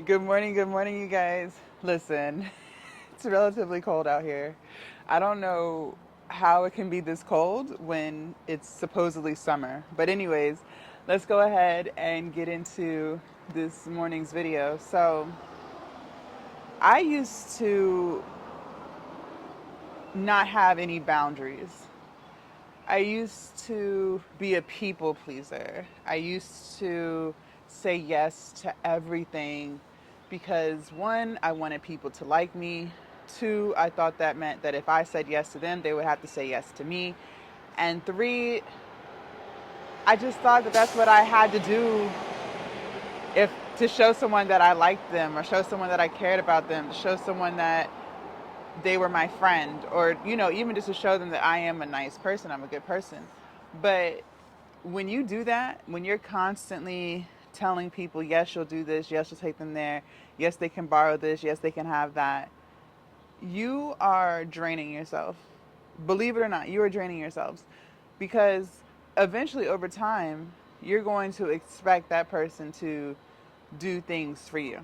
Good morning, you guys. Listen, it's relatively cold out here. I don't know how it can be this cold when it's supposedly summer. But, anyways, let's go ahead and get into this morning's video. So, I used to not have any boundaries. I used to be a people pleaser. I used to say yes to everything because one, I wanted people to like me. Two, I thought that meant that if I said yes to them, they would have to say yes to me. And three, I just thought that that's what I had to do if to show someone that I liked them or show someone that I cared about them, to show someone that they were my friend or even just to show them that I am a nice person, I'm a good person. But when you do that, when you're constantly telling people, yes, you'll do this, yes, you'll take them there, yes, they can borrow this, yes, they can have that, you are draining yourself. Believe it or not, you are draining yourselves because eventually over time, you're going to expect that person to do things for you.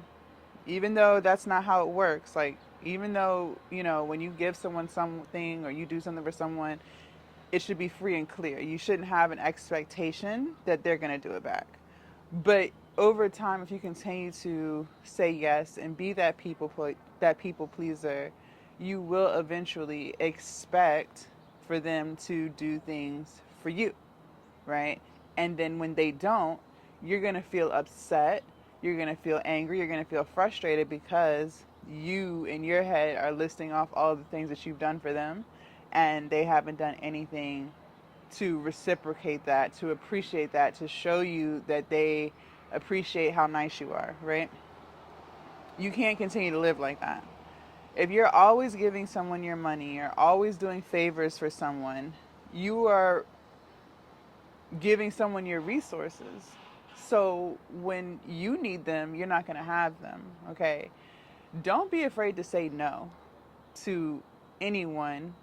Even though that's not how it works, like, even though, when you give someone something or you do something for someone, it should be free and clear. You shouldn't have an expectation that they're going to do it back. But over time, if you continue to say yes and be that people pleaser, you will eventually expect for them to do things for you, right? And then when they don't, you're going to feel upset, you're going to feel angry, you're going to feel frustrated because you in your head are listing off all the things that you've done for them and they haven't done anything to reciprocate that, to appreciate that, to show you that they appreciate how nice you are, right? You can't continue to live like that. If you're always giving someone your money, you're always doing favors for someone, you are giving someone your resources. So when you need them, you're not going to have them, okay? Don't be afraid to say no to anyone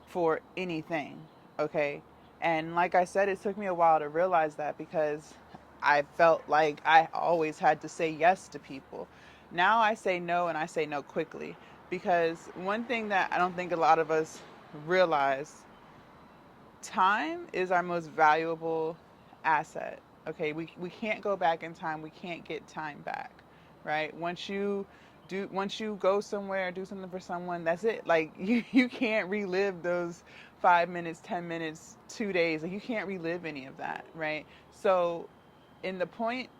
for anything, okay? And like I said, it took me a while to realize that because I felt like I always had to say yes to people. Now I say no, and I say no quickly, because one thing that I don't think a lot of us realize, time is our most valuable asset. Okay, we can't go back in time. We can't get time back, right? Once you go somewhere, do something for someone, that's it. Like you can't relive those 5 minutes, 10 minutes, 2 days. Like you can't relive any of that, right? So, in the point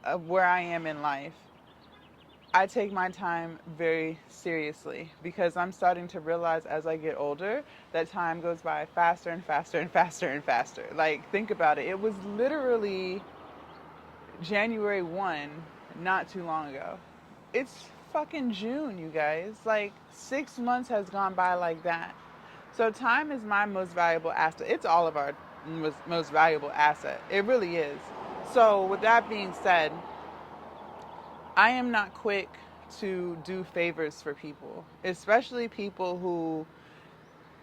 of where I am in life, I take my time very seriously because I'm starting to realize as I get older that time goes by faster and faster and faster and faster. Like, think about it. It was literally January 1 not too long ago. It's fucking June, you guys. Like, 6 months has gone by like that. So, time is my most valuable asset. It's all of our most valuable asset. It really is. So, with that being said, I am not quick to do favors for people, especially people who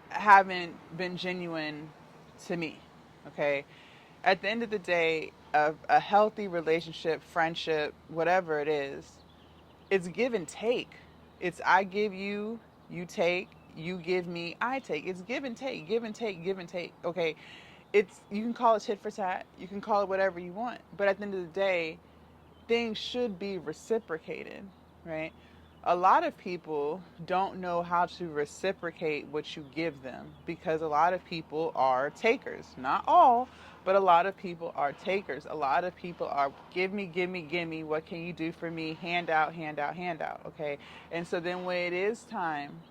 haven't been genuine to me. Okay? At the end of the day, a healthy relationship, friendship, whatever it is, it's give and take. It's I give you, you take, you give me, I take. It's give and take, give and take, give and take. Okay? It's, you can call it tit for tat, you can call it whatever you want, but at the end of the day, things should be reciprocated, right? A lot of people don't know how to reciprocate what you give them because a lot of people are takers. Not all, but a lot of people are takers. A lot of people are give me, give me, give me. What can you do for me? Hand out, hand out, hand out. Okay. And so then when it is time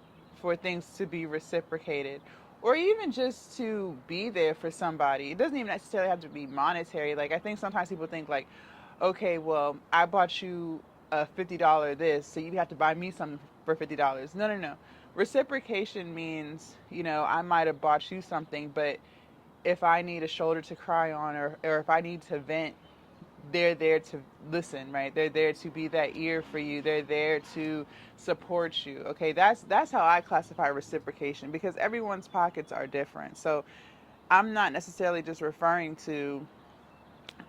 for things to be reciprocated, or even just to be there for somebody, it doesn't even necessarily have to be monetary. Like, I think sometimes people think like, okay, well, I bought you a $50 this, so you have to buy me something for $50. No, no, no. Reciprocation means, I might have bought you something, but if I need a shoulder to cry on, or if I need to vent, they're there to listen, right? They're there to be that ear for you. They're there to support you. Okay, that's how I classify reciprocation because everyone's pockets are different. So I'm not necessarily just referring to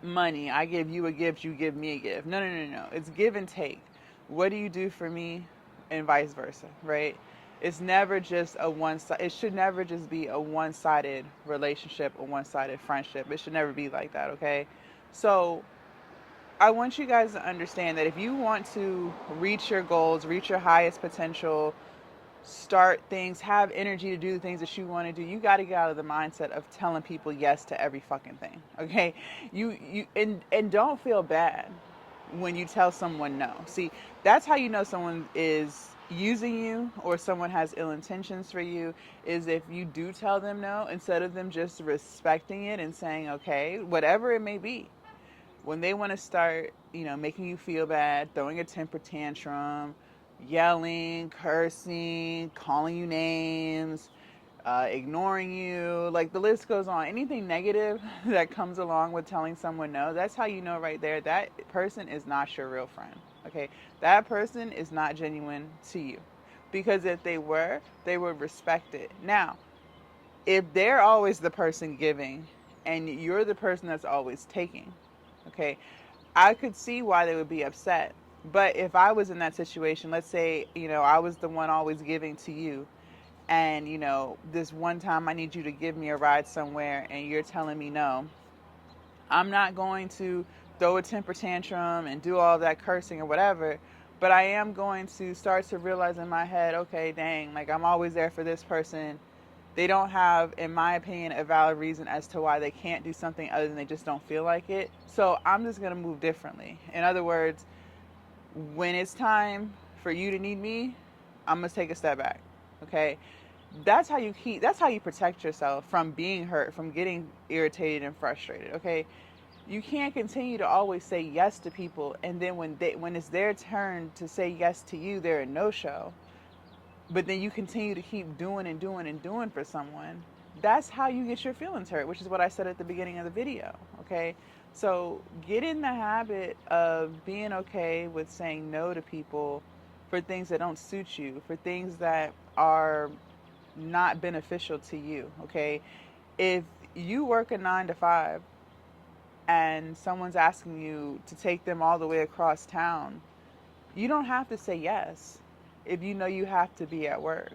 money. I give you a gift, you give me a gift. No, no, no, no. It's give and take. What do you do for me, and vice versa, right? It's never just a one side. It should never just be a one-sided relationship, a one-sided friendship. It should never be like that, okay? So I want you guys to understand that if you want to reach your goals, reach your highest potential, start things, have energy to do the things that you want to do, you got to get out of the mindset of telling people yes to every fucking thing. Okay? And don't feel bad when you tell someone no. See, that's how you know someone is using you or someone has ill intentions for you, is if you do tell them no instead of them just respecting it and saying okay, whatever it may be. When they want to start, making you feel bad, throwing a temper tantrum, yelling, cursing, calling you names, ignoring you, like the list goes on. Anything negative that comes along with telling someone no, that's how you know right there that person is not your real friend. Okay, that person is not genuine to you. Because if they were, they would respect it. Now, if they're always the person giving and you're the person that's always taking, okay, I could see why they would be upset. But if I was in that situation, let's say, I was the one always giving to you, and, this one time I need you to give me a ride somewhere and you're telling me no, I'm not going to throw a temper tantrum and do all that cursing or whatever, but I am going to start to realize in my head, okay, dang, like I'm always there for this person. They don't have, in my opinion, a valid reason as to why they can't do something other than they just don't feel like it. So I'm just going to move differently. In other words, when it's time for you to need me, I'm going to take a step back. Okay? That's how you protect yourself from being hurt, from getting irritated and frustrated. Okay? You can't continue to always say yes to people, and then when it's their turn to say yes to you, they're a no-show, but then you continue to keep doing and doing and doing for someone. That's how you get your feelings hurt, which is what I said at the beginning of the video. Okay, so get in the habit of being okay with saying no to people for things that don't suit you, for things that are not beneficial to you. Okay, if you work a 9 to 5 and someone's asking you to take them all the way across town, you don't have to say yes if you know you have to be at work,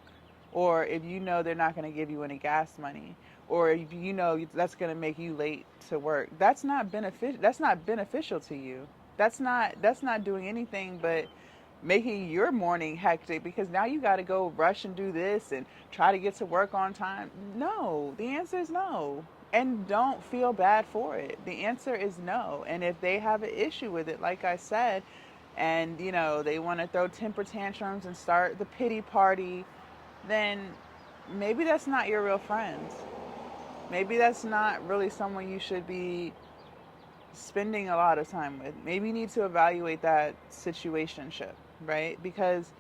or if you know they're not going to give you any gas money, or if you know that's going to make you late to work. That's not beneficial to you. That's not doing anything but making your morning hectic, because now you got to go rush and do this and try to get to work on time. No, the answer is no. And don't feel bad for it. The answer is no. And if they have an issue with it, like I said, and they want to throw temper tantrums and start the pity party, then maybe that's not your real friend. Maybe that's not really someone you should be spending a lot of time with. Maybe you need to evaluate that situationship, right? Because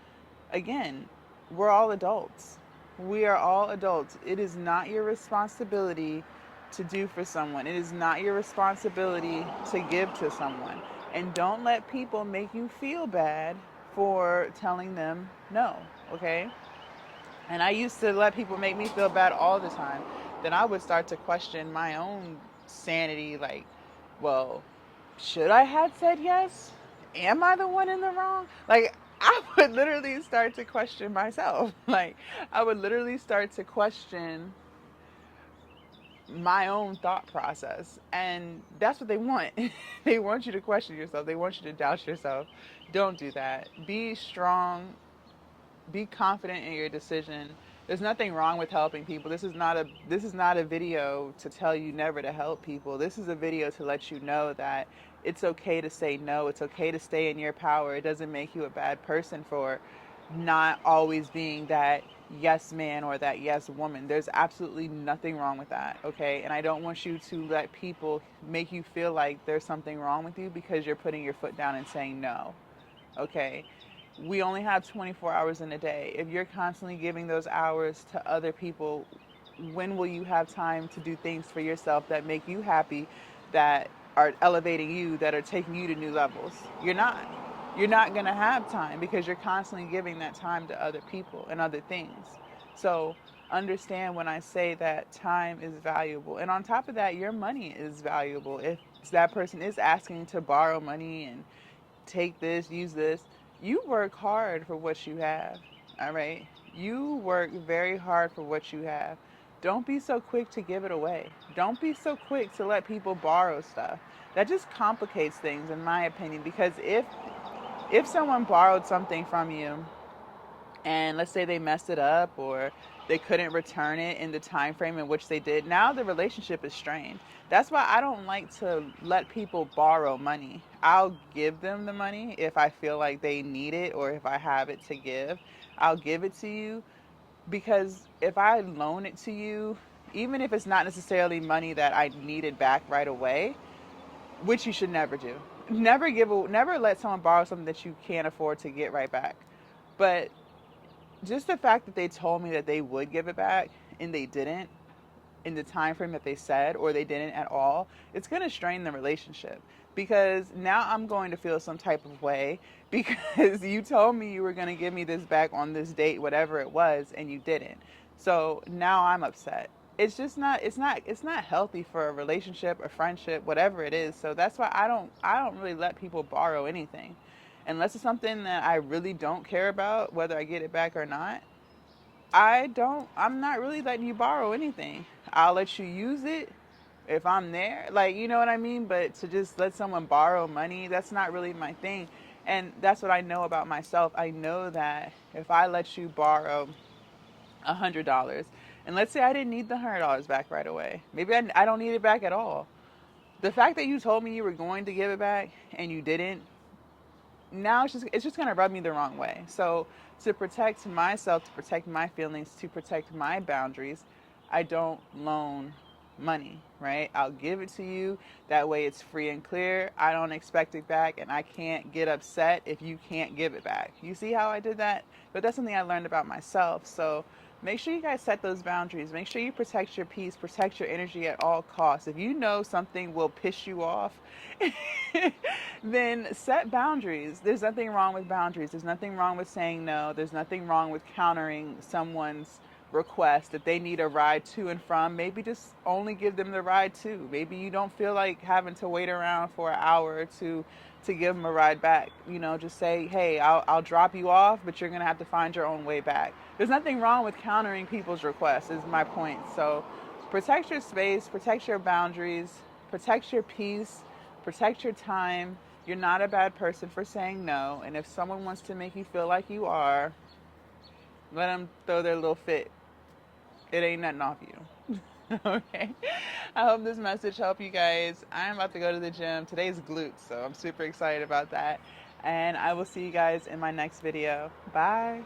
again, we're all adults. We are all adults. It is not your responsibility to do for someone. It is not your responsibility to give to someone. And don't let people make you feel bad for telling them no, okay? And I used to let people make me feel bad all the time. Then I would start to question my own sanity, like, well, should I have said yes? Am I the one in the wrong? Like, I would literally start to question myself. Like, I would literally start to question my own thought process. And that's what they want. They want you to question yourself, they want you to doubt yourself. Don't do that. Be strong, be confident in your decision. There's nothing wrong with helping people. This is not a video to tell you never to help people. This is a video to let you know that it's okay to say no. It's okay to stay in your power. It doesn't make you a bad person for not always being that yes man or that yes woman. There's absolutely nothing wrong with that, okay? And I don't want you to let people make you feel like there's something wrong with you because you're putting your foot down and saying no, okay? We only have 24 hours in a day. If you're constantly giving those hours to other people, when will you have time to do things for yourself that make you happy, that are elevating you, that are taking you to new levels? You're not. You're not going to have time because you're constantly giving that time to other people and other things. So understand when I say that time is valuable. And on top of that, your money is valuable. If that person is asking to borrow money and take this, use this, you work hard for what you have. All right? You work very hard for what you have. Don't be so quick to give it away. Don't be so quick to let people borrow stuff. That just complicates things in my opinion, because if someone borrowed something from you and let's say they messed it up or they couldn't return it in the time frame in which they did, now the relationship is strained. That's why I don't like to let people borrow money. I'll give them the money if I feel like they need it or if I have it to give. I'll give it to you, because if I loan it to you, even if it's not necessarily money that I needed back right away, which you should never do. Never let someone borrow something that you can't afford to get right back. But just the fact that they told me that they would give it back and they didn't in the time frame that they said, or they didn't at all, it's going to strain the relationship, because now I'm going to feel some type of way because you told me you were going to give me this back on this date, whatever it was, and you didn't. So now I'm upset. It's not healthy for a relationship, a friendship, whatever it is. So that's why I don't really let people borrow anything unless it's something that I really don't care about, whether I get it back or not. I'm not really letting you borrow anything. I'll let you use it if I'm there. Like, you know what I mean? But to just let someone borrow money, that's not really my thing. And that's what I know about myself. I know that if I let you borrow $100, and let's say I didn't need the $100 back right away, maybe I don't need it back at all. The fact that you told me you were going to give it back and you didn't, now it's just gonna rub me the wrong way. So to protect myself, to protect my feelings, to protect my boundaries, I don't loan money, right? I'll give it to you. That way it's free and clear. I don't expect it back, and I can't get upset if you can't give it back. You see how I did that? But that's something I learned about myself. So make sure you guys set those boundaries. Make sure you protect your peace, protect your energy at all costs. If you know something will piss you off, then set boundaries. There's nothing wrong with boundaries. There's nothing wrong with saying no. There's nothing wrong with countering someone's request. If they need a ride to and from, maybe just only give them the ride to. Maybe you don't feel like having to wait around for an hour or two to give them a ride back. You know, just say, hey, I'll drop you off, but you're going to have to find your own way back. There's nothing wrong with countering people's requests, is my point. So protect your space, protect your boundaries, protect your peace, protect your time. You're not a bad person for saying no. And if someone wants to make you feel like you are, let them throw their little fit. It ain't nothing off you. Okay. I hope this message helped you guys. I'm about to go to the gym. Today's glutes, so I'm super excited about that. And I will see you guys in my next video. Bye.